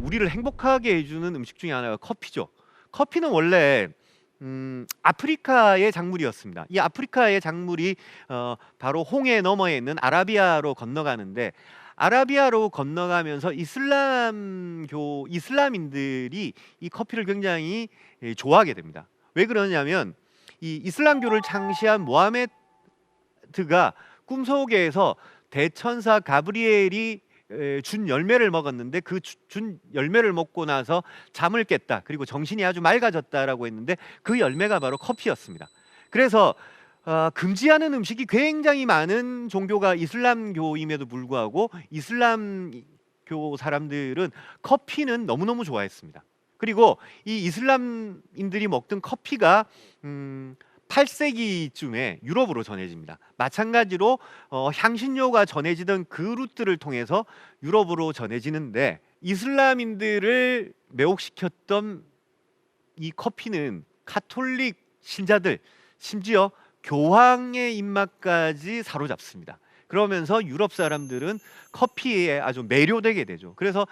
우리를 행복하게 해주는 음식 중에 하나가 커피죠. 커피는 원래 아프리카의 작물이었습니다. 이 아프리카의 작물이 바로 홍해 너머에 있는 아라비아로 건너가는데, 아라비아로 건너가면서 이슬람인들이 이 커피를 굉장히 좋아하게 됩니다. 왜 그러냐면 이 이슬람교를 창시한 모하메드가 꿈속에서 대천사 가브리엘이 준 열매를 먹었는데, 그 준 열매를 먹고 나서 잠을 깼다, 그리고 정신이 아주 맑아졌다라고 했는데, 그 열매가 바로 커피였습니다. 그래서 금지하는 음식이 굉장히 많은 종교가 이슬람교임에도 불구하고 이슬람교 사람들은 커피는 너무너무 좋아했습니다. 그리고 이 이슬람인들이 먹던 커피가 8세기쯤에 유럽으로 전해집니다. 마찬가지로 향신료가 전해지던 그 루트를 통해서 유럽으로 전해지는데, 이슬람인들을 매혹시켰던 이 커피는 가톨릭 신자들, 심지어 교황의 입맛까지 사로잡습니다. 그러면서 유럽 사람들은 커피에 아주 매료되게 되죠. 그래서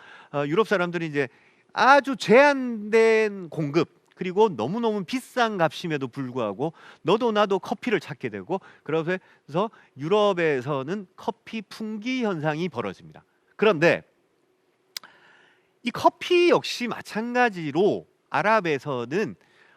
유럽 사람들이 이제 아주 제한된 공급, 그리고 너무너무 비싼 값임에도 불구하고 너도 나도 커피를 찾게 되고, 그래서 유럽에서는 커피 풍기 현상이 벌어집니다. 그런데 이 커피 역시 마찬가지로 아랍에서는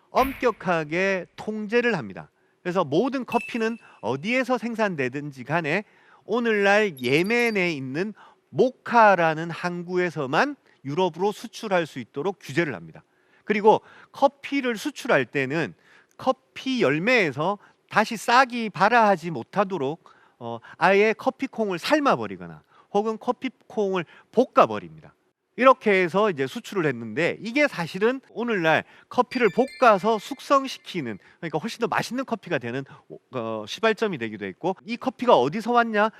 엄격하게 통제를 합니다. 그래서 모든 커피는 어디에서 생산되든지 간에 오늘날 예멘에 있는 모카라는 항구에서만 유럽으로 수출할 수 있도록 규제를 합니다. 그리고 커피를 수출할 때는 커피 열매에서 다시 싹이 발아하지 못하도록 아예 커피콩을 삶아버리거나 혹은 커피콩을 볶아버립니다. 이렇게 해서 이제 수출을 했는데, 이게 사실은 오늘날 커피를 볶아서 숙성시키는, 그러니까 훨씬 더 맛있는 커피가 되는 시발점이 되기도 했고, 이 커피가 어디서 왔냐,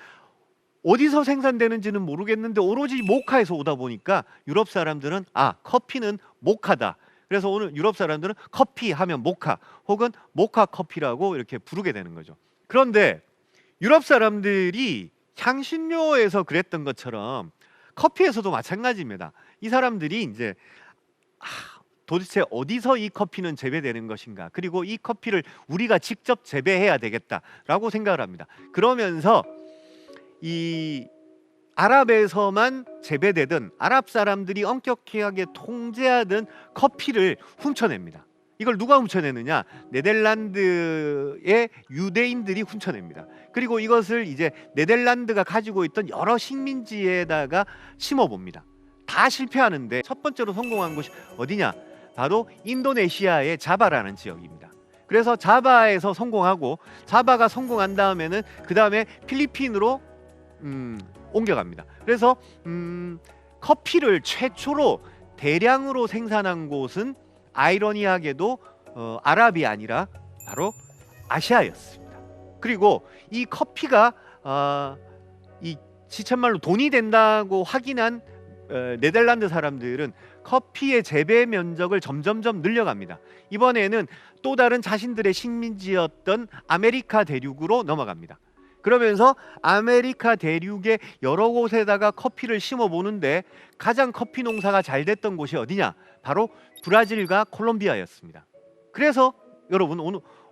어디서 생산되는지는 모르겠는데 오로지 모카에서 오다 보니까 유럽 사람들은 커피는 모카다, 그래서 오늘 유럽 사람들은 커피 하면 모카 혹은 모카 커피라고 이렇게 부르게 되는 거죠. 그런데 유럽 사람들이 향신료에서 그랬던 것처럼 커피에서도 마찬가지입니다. 이 사람들이 이제 도대체 어디서 이 커피는 재배되는 것인가, 그리고 이 커피를 우리가 직접 재배해야 되겠다라고 생각을 합니다. 그러면서 이 아랍에서만 재배되던, 아랍 사람들이 엄격하게 통제하던 커피를 훔쳐냅니다. 이걸 누가 훔쳐내느냐? 네덜란드의 유대인들이 훔쳐냅니다. 그리고 이것을 이제 네덜란드가 가지고 있던 여러 식민지에다가 심어봅니다. 다 실패하는데 첫 번째로 성공한 곳이 어디냐? 바로 인도네시아의 자바라는 지역입니다. 그래서 자바에서 성공하고, 자바가 성공한 다음에는 그 다음에 필리핀으로 옮겨갑니다. 그래서 커피를 최초로 대량으로 생산한 곳은 아이러니하게도 아랍이 아니라 바로 아시아였습니다. 그리고 이 커피가 이 시쳇말로 돈이 된다고 확인한 네덜란드 사람들은 커피의 재배 면적을 점점점 늘려갑니다. 이번에는 또 다른 자신들의 식민지였던 아메리카 대륙으로 넘어갑니다. 그러면서 아메리카 대륙의 여러 곳에다가 커피를 심어 보는데, 가장 커피 농사가 잘 됐던 곳이 어디냐? 바로 브라질과 콜롬비아였습니다. 그래서 여러분,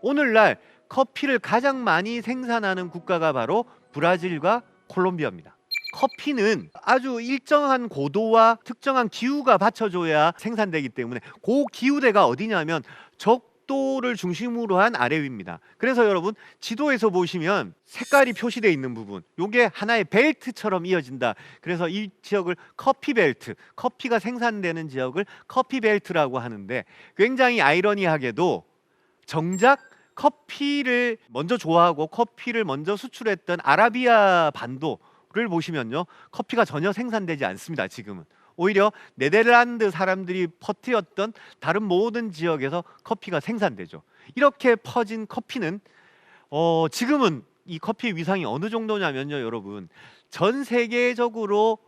오늘날 커피를 가장 많이 생산하는 국가가 바로 브라질과 콜롬비아입니다. 커피는 아주 일정한 고도와 특정한 기후가 받쳐줘야 생산되기 때문에, 그 기후대가 어디냐면 적도를 중심으로 한 아래 위입니다. 그래서 여러분, 지도에서 보시면 색깔이 표시되어 있는 부분, 요게 하나의 벨트처럼 이어진다. 그래서 이 지역을 커피 벨트, 커피가 생산되는 지역을 커피 벨트라고 하는데, 굉장히 아이러니하게도 정작 커피를 먼저 좋아하고 커피를 먼저 수출했던 아라비아 반도를 보시면요, 커피가 전혀 생산되지 않습니다. 지금은 오히려 네덜란드 사람들이 퍼뜨렸던 다른 모든 지역에서 커피가 생산되죠. 이렇게 퍼진 커피는 지금은 이 커피의 위상이 어느 정도냐면요, 여러분, 전 세계적으로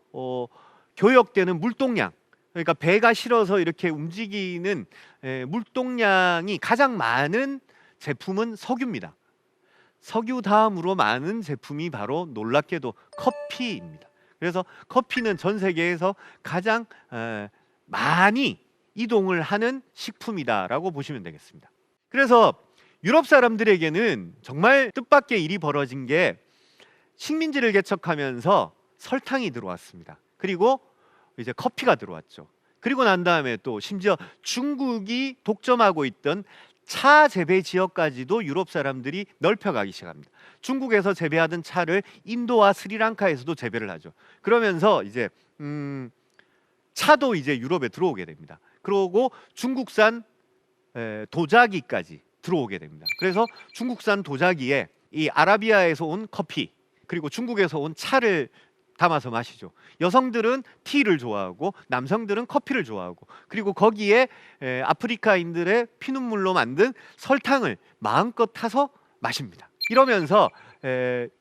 교역되는 물동량, 그러니까 배가 실어서 이렇게 움직이는 물동량이 가장 많은 제품은 석유입니다. 석유 다음으로 많은 제품이 바로 놀랍게도 커피입니다. 그래서 커피는 전 세계에서 가장 많이 이동을 하는 식품이다라고 보시면 되겠습니다. 그래서 유럽 사람들에게는 정말 뜻밖의 일이 벌어진 게 식민지를 개척하면서 설탕이 들어왔습니다. 그리고 이제 커피가 들어왔죠. 그리고 난 다음에 또 심지어 중국이 독점하고 있던 차 재배 지역까지도 유럽 사람들이 넓혀가기 시작합니다. 중국에서 재배하던 차를 인도와 스리랑카에서도 재배를 하죠. 그러면서 이제 차도 이제 유럽에 들어오게 됩니다. 그러고 중국산 도자기까지 들어오게 됩니다. 그래서 중국산 도자기에 이 아라비아에서 온 커피 그리고 중국에서 온 차를 담아서 마시죠. 여성들은 티를 좋아하고 남성들은 커피를 좋아하고 그리고 거기에 아프리카인들의 피눈물로 만든 설탕을 마음껏 타서 마십니다. 이러면서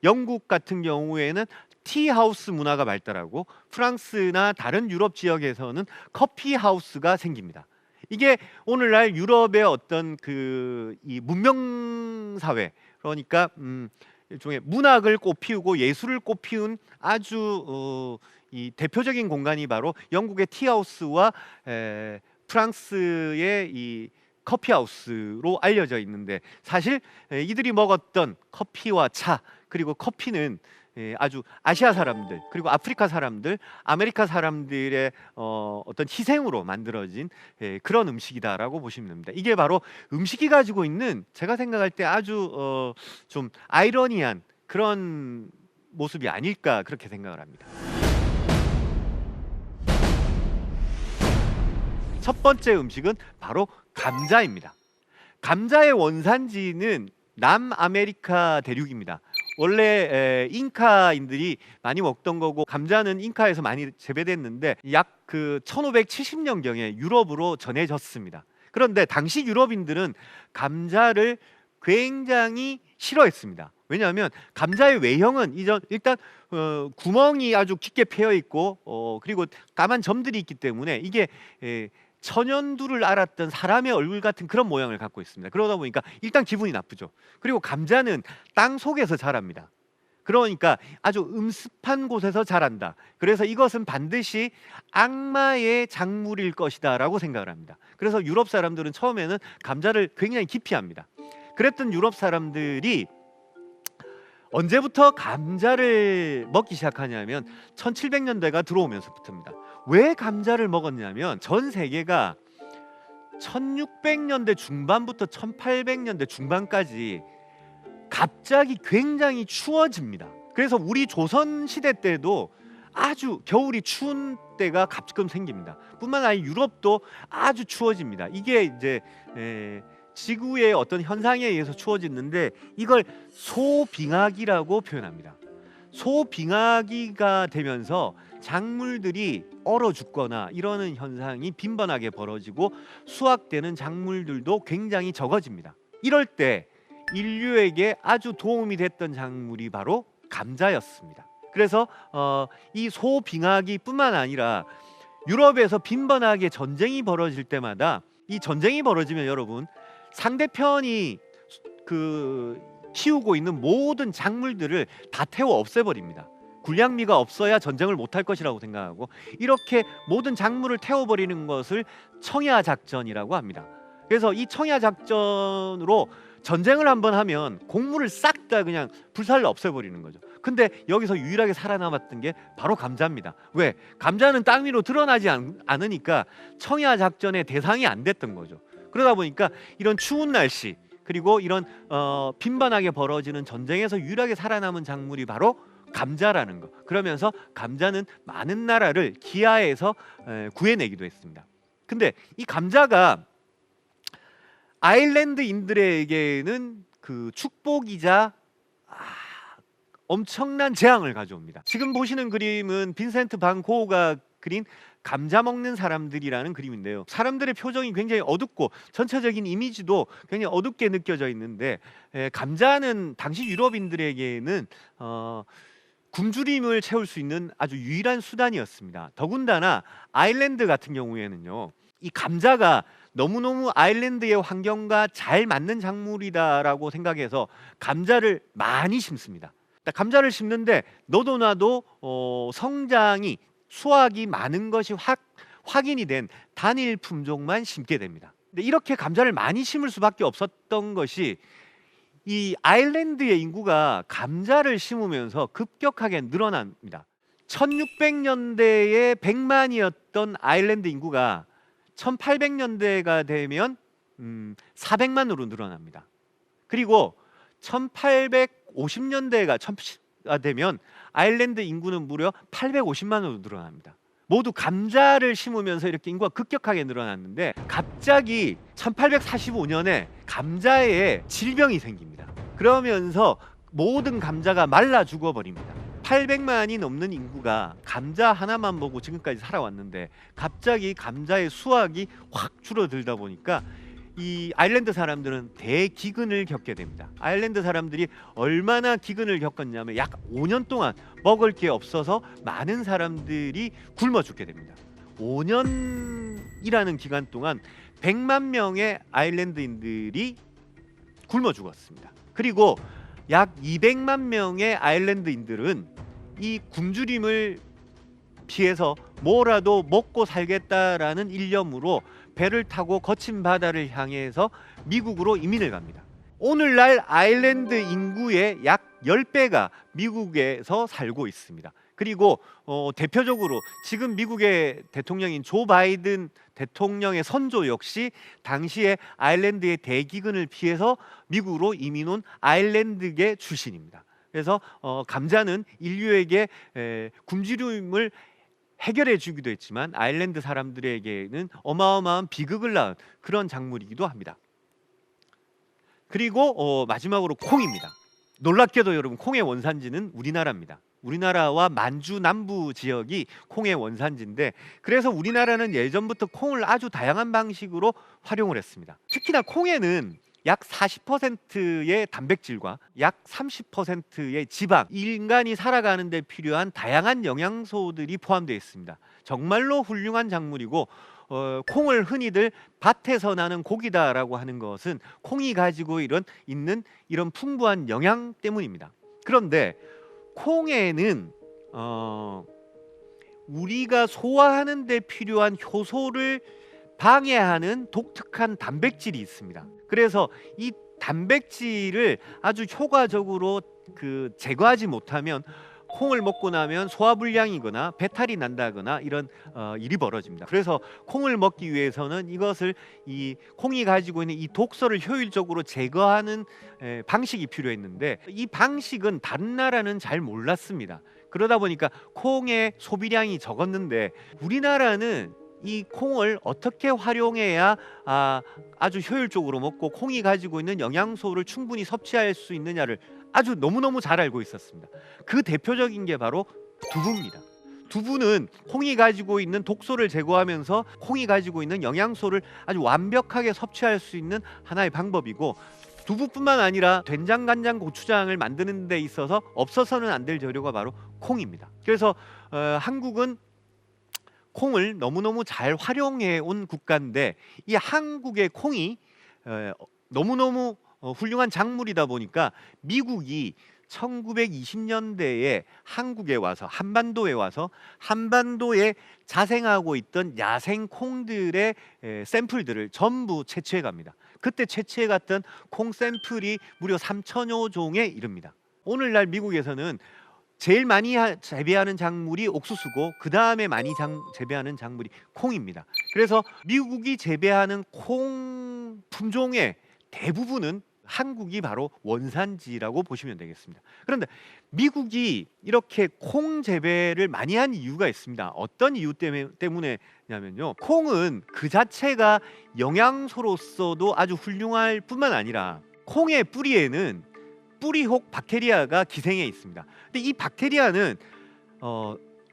영국 같은 경우에는 티하우스 문화가 발달하고 프랑스나 다른 유럽 지역에서는 커피하우스가 생깁니다. 이게 오늘날 유럽의 어떤 이 문명 사회 그러니까 일종의 문학을 꽃피우고 예술을 꽃피운 아주 이 대표적인 공간이 바로 영국의 티하우스와 프랑스의 이 커피하우스로 알려져 있는데 사실 이들이 먹었던 커피와 차 그리고 커피는 아주 아시아 사람들 그리고 아프리카 사람들 아메리카 사람들의 어떤 희생으로 만들어진 그런 음식이다라고 보시면 됩니다. 이게 바로 음식이 가지고 있는 제가 생각할 때 아주 좀 아이러니한 그런 모습이 아닐까 그렇게 생각을 합니다. 첫 번째 음식은 바로 감자입니다. 감자의 원산지는 남아메리카 대륙입니다. 원래 잉카인들이 많이 먹던 거고 감자는 잉카에서 많이 재배됐는데 약 1570년경에 유럽으로 전해졌습니다. 그런데 당시 유럽인들은 감자를 굉장히 싫어했습니다. 왜냐하면 감자의 외형은 일단 구멍이 아주 깊게 패여 있고 그리고 까만 점들이 있기 때문에 이게 천연두를 알았던 사람의 얼굴 같은 그런 모양을 갖고 있습니다. 그러다 보니까 일단 기분이 나쁘죠. 그리고 감자는 땅 속에서 자랍니다. 그러니까 아주 음습한 곳에서 자란다. 그래서 이것은 반드시 악마의 작물일 것이다 라고 생각을 합니다. 그래서 유럽 사람들은 처음에는 감자를 굉장히 기피합니다. 그랬던 유럽 사람들이 언제부터 감자를 먹기 시작하냐면 1700년대가 들어오면서부터입니다. 왜 감자를 먹었냐면 전 세계가 1600년대 중반부터 1800년대 중반까지 갑자기 굉장히 추워집니다. 그래서 우리 조선 시대 때도 아주 겨울이 추운 때가 가끔 생깁니다. 뿐만 아니라 유럽도 아주 추워집니다. 이게 이제 지구의 어떤 현상에 의해서 추워지는데 이걸 소빙하기라고 표현합니다. 소빙하기가 되면서 작물들이 얼어 죽거나 이러는 현상이 빈번하게 벌어지고 수확되는 작물들도 굉장히 적어집니다. 이럴 때 인류에게 아주 도움이 됐던 작물이 바로 감자였습니다. 그래서 이 소빙하기뿐만 아니라 유럽에서 빈번하게 전쟁이 벌어질 때마다 이 전쟁이 벌어지면 여러분 상대편이 키우고 있는 모든 작물들을 다 태워 없애버립니다. 군량미가 없어야 전쟁을 못할 것이라고 생각하고 이렇게 모든 작물을 태워버리는 것을 청야 작전이라고 합니다. 그래서 이 청야 작전으로 전쟁을 한번 하면 곡물을 싹 다 그냥 불살라 없애버리는 거죠. 근데 여기서 유일하게 살아남았던 게 바로 감자입니다. 왜? 감자는 땅 위로 드러나지 않으니까 청야 작전의 대상이 안 됐던 거죠. 그러다 보니까 이런 추운 날씨 그리고 이런 빈번하게 벌어지는 전쟁에서 유일하게 살아남은 작물이 바로 감자라는 거. 그러면서 감자는 많은 나라를 기아에서 구해내기도 했습니다. 근데 이 감자가 아일랜드인들에게는 축복이자 엄청난 재앙을 가져옵니다. 지금 보시는 그림은 빈센트 반 고흐가 그린 감자 먹는 사람들이라는 그림인데요. 사람들의 표정이 굉장히 어둡고 전체적인 이미지도 굉장히 어둡게 느껴져 있는데 감자는 당시 유럽인들에게는 굶주림을 채울 수 있는 아주 유일한 수단이었습니다. 더군다나 아일랜드 같은 경우에는요. 이 감자가 너무너무 아일랜드의 환경과 잘 맞는 작물이다라고 생각해서 감자를 많이 심습니다. 감자를 심는데 너도 나도 성장이 수확이 많은 것이 확인이 된 단일 품종만 심게 됩니다. 근데 이렇게 감자를 많이 심을 수밖에 없었던 것이 이 아일랜드의 인구가 감자를 심으면서 급격하게 늘어납니다. 1600년대에 100만이었던 아일랜드 인구가 1800년대가 되면 400만으로 늘어납니다. 그리고 1850년대가 되면 아일랜드 인구는 무려 850만으로 늘어납니다. 모두 감자를 심으면서 이렇게 인구가 급격하게 늘어났는데 갑자기 1845년에 감자에 질병이 생깁니다. 그러면서 모든 감자가 말라 죽어버립니다. 800만이 넘는 인구가 감자 하나만 보고 지금까지 살아왔는데 갑자기 감자의 수확이 확 줄어들다 보니까 이 아일랜드 사람들은 대기근을 겪게 됩니다. 아일랜드 사람들이 얼마나 기근을 겪었냐면 약 5년 동안 먹을 게 없어서 많은 사람들이 굶어 죽게 됩니다. 5년이라는 기간 동안 100만 명의 아일랜드인들이 굶어 죽었습니다. 그리고 약 200만 명의 아일랜드인들은 이 굶주림을 피해서 뭐라도 먹고 살겠다라는 일념으로 배를 타고 거친 바다를 향해서 미국으로 이민을 갑니다. 오늘날 아일랜드 인구의 약 10배가 미국에서 살고 있습니다. 그리고 대표적으로 지금 미국의 대통령인 조 바이든 대통령의 선조 역시 당시에 아일랜드의 대기근을 피해서 미국으로 이민 온 아일랜드계 출신입니다. 그래서 감자는 인류에게 굶주림을 해결해 주기도 했지만 아일랜드 사람들에게는 어마어마한 비극을 낳은 그런 작물이기도 합니다. 그리고 마지막으로 콩입니다. 놀랍게도 여러분 콩의 원산지는 우리나라입니다. 우리나라와 만주 남부 지역이 콩의 원산지인데 그래서 우리나라는 예전부터 콩을 아주 다양한 방식으로 활용을 했습니다. 특히나 콩에는 약 40%의 단백질과 약 30%의 지방, 인간이 살아가는 데 필요한 다양한 영양소들이 포함되어 있습니다. 정말로 훌륭한 작물이고 콩을 흔히들 밭에서 나는 고기다라고 하는 것은 콩이 가지고 있는 이런 풍부한 영양 때문입니다. 그런데 콩에는 우리가 소화하는 데 필요한 효소를 방해하는 독특한 단백질이 있습니다. 그래서 이 단백질을 아주 효과적으로 제거하지 못하면 콩을 먹고 나면 소화불량이거나 배탈이 난다거나 이런 일이 벌어집니다. 그래서 콩을 먹기 위해서는 이것을 이 콩이 가지고 있는 이 독소를 효율적으로 제거하는 방식이 필요했는데 이 방식은 다른 나라는 잘 몰랐습니다. 그러다 보니까 콩의 소비량이 적었는데 우리나라는 이 콩을 어떻게 활용해야 아주 효율적으로 먹고 콩이 가지고 있는 영양소를 충분히 섭취할 수 있느냐를 아주 너무너무 잘 알고 있었습니다. 그 대표적인 게 바로 두부입니다. 두부는 콩이 가지고 있는 독소를 제거하면서 콩이 가지고 있는 영양소를 아주 완벽하게 섭취할 수 있는 하나의 방법이고 두부뿐만 아니라 된장, 간장, 고추장을 만드는 데 있어서 없어서는 안 될 재료가 바로 콩입니다. 그래서 한국은 콩을 너무너무 잘 활용해 온 국가인데 이 한국의 콩이 너무너무 훌륭한 작물이다 보니까 미국이 1920년대에 한국에 와서 한반도에 자생하고 있던 야생 콩들의 샘플들을 전부 채취해 갑니다. 그때 채취해 갔던 콩 샘플이 무려 3,000여 종에 이릅니다. 오늘날 미국에서는 제일 많이 재배하는 작물이 옥수수고 그 다음에 많이 재배하는 작물이 콩입니다. 그래서 미국이 재배하는 콩 품종의 대부분은 한국이 바로 원산지라고 보시면 되겠습니다. 그런데 미국이 이렇게 콩 재배를 많이 한 이유가 있습니다. 어떤 이유 때문에냐면요. 콩은 그 자체가 영양소로서도 아주 훌륭할 뿐만 아니라 콩의 뿌리에는 뿌리혹 박테리아가 기생해 있습니다. 근데 이 박테리아는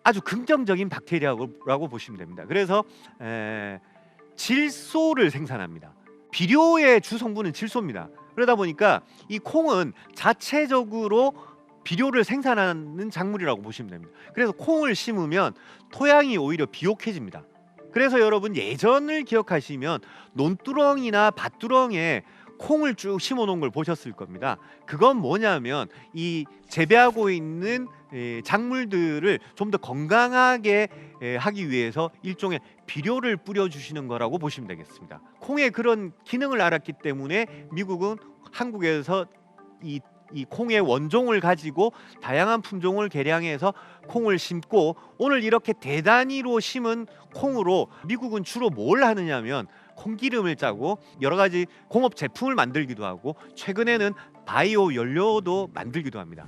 아주 긍정적인 박테리아라고 보시면 됩니다. 그래서 질소를 생산합니다. 비료의 주 성분은 질소입니다. 그러다 보니까 이 콩은 자체적으로 비료를 생산하는 작물이라고 보시면 됩니다. 그래서 콩을 심으면 토양이 오히려 비옥해집니다. 그래서 여러분 예전을 기억하시면 논두렁이나 밭두렁에 콩을 쭉 심어 놓은 걸 보셨을 겁니다. 그건 뭐냐면 이 재배하고 있는 작물들을 좀 더 건강하게 하기 위해서 일종의 비료를 뿌려 주시는 거라고 보시면 되겠습니다. 콩의 그런 기능을 알았기 때문에 미국은 한국에서 이 콩의 원종을 가지고 다양한 품종을 개량해서 콩을 심고, 오늘 이렇게 대단위로 심은 콩으로 미국은 주로 뭘 하느냐면 콩기름을 짜고 여러 가지 공업 제품을 만들기도 하고, 최근에는 바이오 연료도 만들기도 합니다.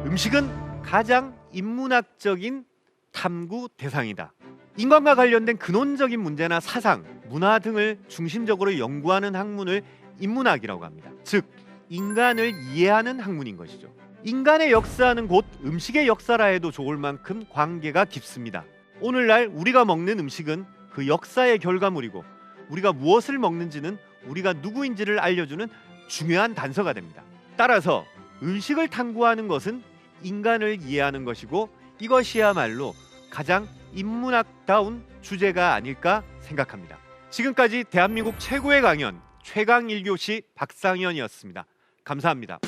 음식은 가장 인문학적인 탐구 대상이다. 인간과 관련된 근원적인 문제나 사상, 문화 등을 중심적으로 연구하는 학문을 인문학이라고 합니다. 즉 인간을 이해하는 학문인 것이죠. 인간의 역사는 곧 음식의 역사라 해도 좋을 만큼 관계가 깊습니다. 오늘날 우리가 먹는 음식은 그 역사의 결과물이고, 우리가 무엇을 먹는지는 우리가 누구인지를 알려주는 중요한 단서가 됩니다. 따라서 음식을 탐구하는 것은 인간을 이해하는 것이고, 이것이야말로 가장 인문학다운 주제가 아닐까 생각합니다. 지금까지 대한민국 최고의 강연 최강 1교시 박상현이었습니다. 감사합니다.